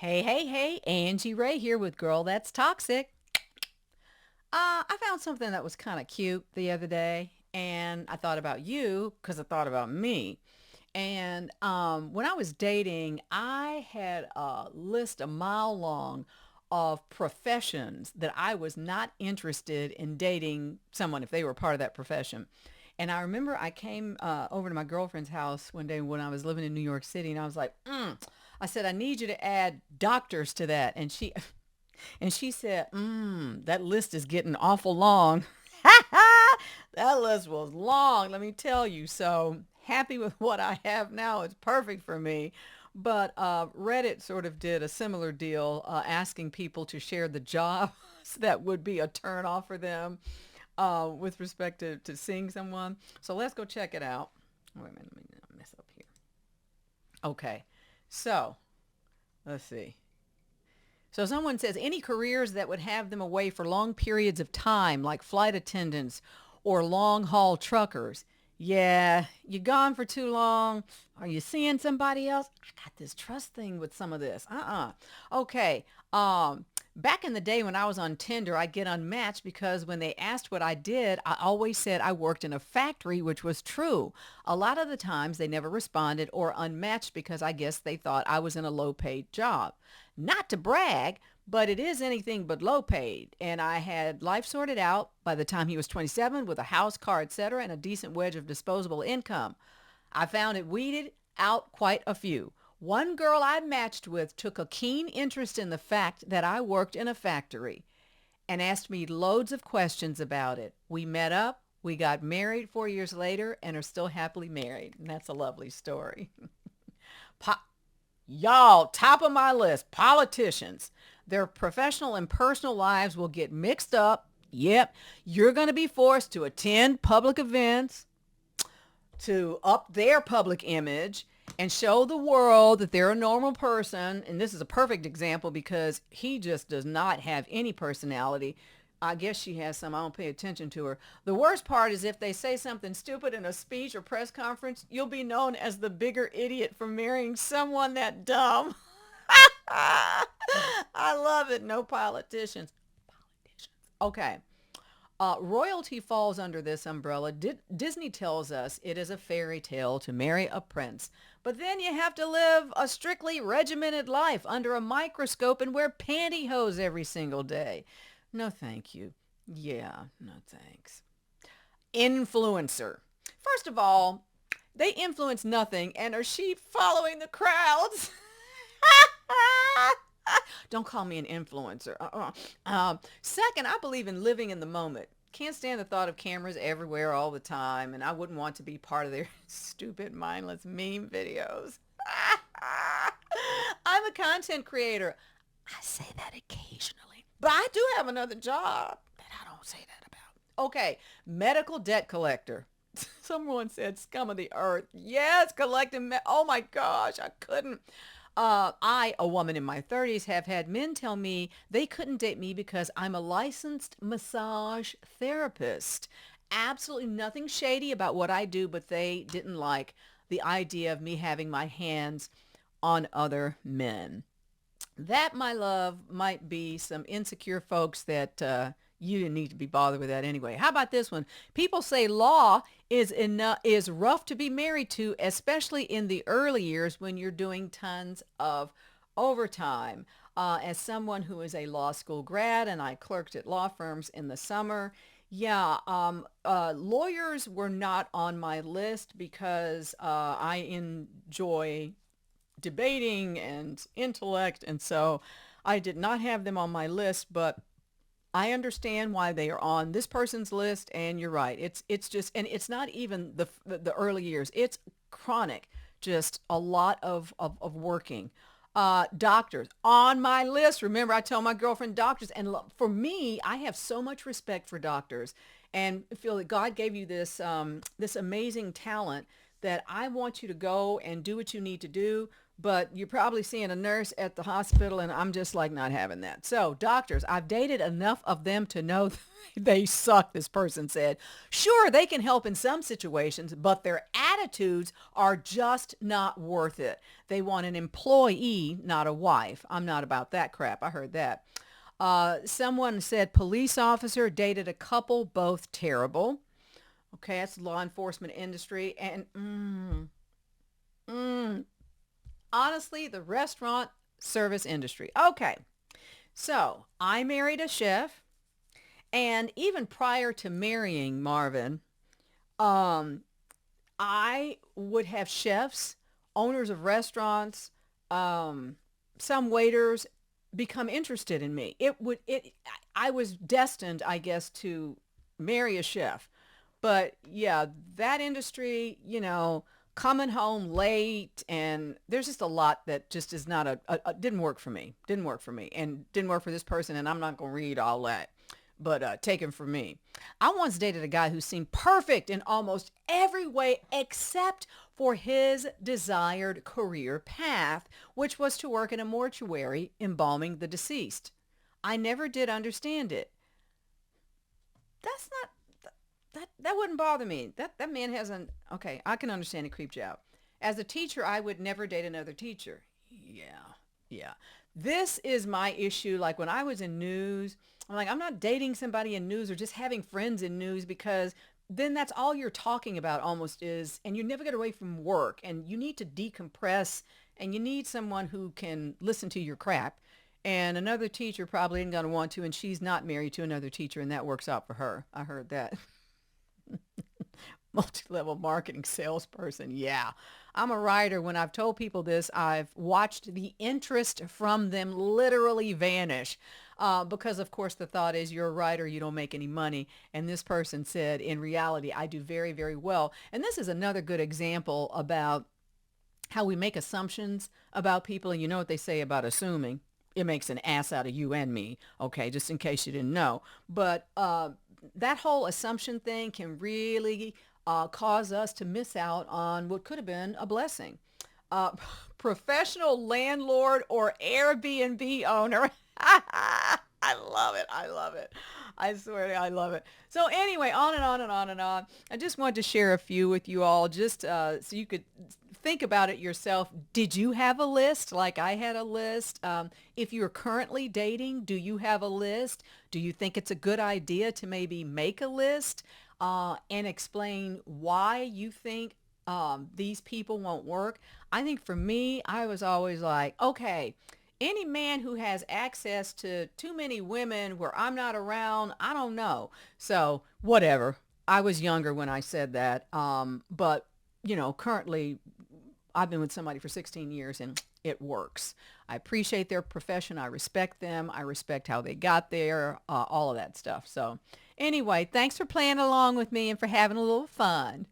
Hey, hey, hey, Angie Rae here with Girl That's Toxic. I found something that was kind of cute the other day, and I thought about you because I thought about me. And when I was dating, I had a list a mile long of professions that I was not interested in dating someone if they were part of that profession. And I remember I came over to my girlfriend's house one day when I was living in New York City, and I was like, I said, I need you to add doctors to that. And she and she said, that list is getting awful long. That list was long, let me tell you. So happy with what I have now. It's perfect for me. But Reddit sort of did a similar deal, asking people to share the jobs that would be a turn off for them with respect to seeing someone. So let's go check it out. Wait a minute, let me not mess up here. Okay, so let's see. So someone says any careers that would have them away for long periods of time, like flight attendants or long haul truckers. Yeah, you gone for too long. Are you seeing somebody else? I got this trust thing with some of this. Okay. Back in the day when I was on Tinder, I'd get unmatched because when they asked what I did, I always said I worked in a factory, which was true. A lot of the times they never responded or unmatched because I guess they thought I was in a low paid job. Not to brag, but it is anything but low paid. And I had life sorted out by the time he was 27 with a house, car, etc., and a decent wedge of disposable income. I found it weeded out quite a few. One girl I matched with took a keen interest in the fact that I worked in a factory and asked me loads of questions about it. We met up, we got married 4 years later, and are still happily married. And that's a lovely story. Po- Y'all, top of my list, politicians. Their professional and personal lives will get mixed up. Yep, you're going to be forced to attend public events, to up their public image and show the world that they're a normal person. And this is a perfect example because he just does not have any personality. I guess she has some. I don't pay attention to her. The worst part is if they say something stupid in a speech or press conference, you'll be known as the bigger idiot for marrying someone that dumb. I love it. No politicians. Politicians. Okay. Royalty falls under this umbrella. Disney tells us it is a fairy tale to marry a prince, but then you have to live a strictly regimented life under a microscope and wear pantyhose every single day. No, thank you. Yeah, no thanks. Influencer. First of all, they influence nothing and are she following the crowds? Don't call me an influencer. Second, I believe in living in the moment. Can't stand the thought of cameras everywhere all the time, and I wouldn't want to be part of their stupid, mindless meme videos. I'm a content creator. I say that occasionally, but I do have another job that I don't say that about. Okay, medical debt collector. Someone said scum of the earth. Yes, collecting. Oh my gosh, I couldn't. I, a woman in my 30s, have had men tell me they couldn't date me because I'm a licensed massage therapist. Absolutely nothing shady about what I do, but they didn't like the idea of me having my hands on other men. That, my love, might be some insecure folks that you didn't need to be bothered with that anyway. How about this one? People say law is rough to be married to, especially in the early years when you're doing tons of overtime. As someone who is a law school grad and I clerked at law firms in the summer, yeah, lawyers were not on my list because I enjoy debating and intellect. And so I did not have them on my list, but I understand why they are on this person's list. And you're right. It's just, and it's not even the early years. It's chronic, just a lot of working. Doctors on my list. Remember, I tell my girlfriend doctors, and for me, I have so much respect for doctors and feel that God gave you this amazing talent that I want you to go and do what you need to do, but you're probably seeing a nurse at the hospital, and I'm just like not having that. So doctors, I've dated enough of them to know they suck, this person said. Sure, they can help in some situations, but their attitudes are just not worth it. They want an employee, not a wife. I'm not about that crap. I heard that. Someone said police officer dated a couple, both terrible. Okay, that's the law enforcement industry. And mm, honestly, the restaurant service industry. Okay, so I married a chef, and even prior to marrying Marvin, um, I would have chefs, owners of restaurants, um, some waiters become interested in me. I was destined, I guess, to marry a chef. But yeah, that industry, coming home late, and there's just a lot that just is not didn't work for me. Didn't work for me, and didn't work for this person. And I'm not going to read all that, but taken from me. I once dated a guy who seemed perfect in almost every way except for his desired career path, which was to work in a mortuary embalming the deceased. I never did understand it. That's not that wouldn't bother me. That man hasn't. Okay, I can understand it creeped you out. As a teacher, I would never date another teacher. Yeah, yeah. This is my issue. Like when I was in news, I'm like, I'm not dating somebody in news or just having friends in news, because then that's all you're talking about almost is, and you never get away from work, and you need to decompress, and you need someone who can listen to your crap. And another teacher probably ain't gonna want to, and she's not married to another teacher, and that works out for her. I heard that. Multi-level marketing salesperson. Yeah. I'm a writer. When I've told people this, I've watched the interest from them literally vanish. Because of course the thought is, you're a writer, you don't make any money. And this person said, in reality, I do very, very well. And this is another good example about how we make assumptions about people. And you know what they say about assuming? It makes an ass out of you and me. Okay, just in case you didn't know. But that whole assumption thing can really cause us to miss out on what could have been a blessing. Uh, Professional landlord or Airbnb owner. I love it. I love it. I swear to you, I love it. So anyway, on and on and on and on. I just wanted to share a few with you all, just so you could think about it yourself. Did you have a list like I had a list? If you're currently dating, do you have a list? Do you think it's a good idea to maybe make a list and explain why you think these people won't work? I think for me, I was always like, okay, any man who has access to too many women where I'm not around, I don't know. So whatever. I was younger when I said that. But currently I've been with somebody for 16 years and it works. I appreciate their profession. I respect them. I respect how they got there, all of that stuff. So anyway, thanks for playing along with me and for having a little fun.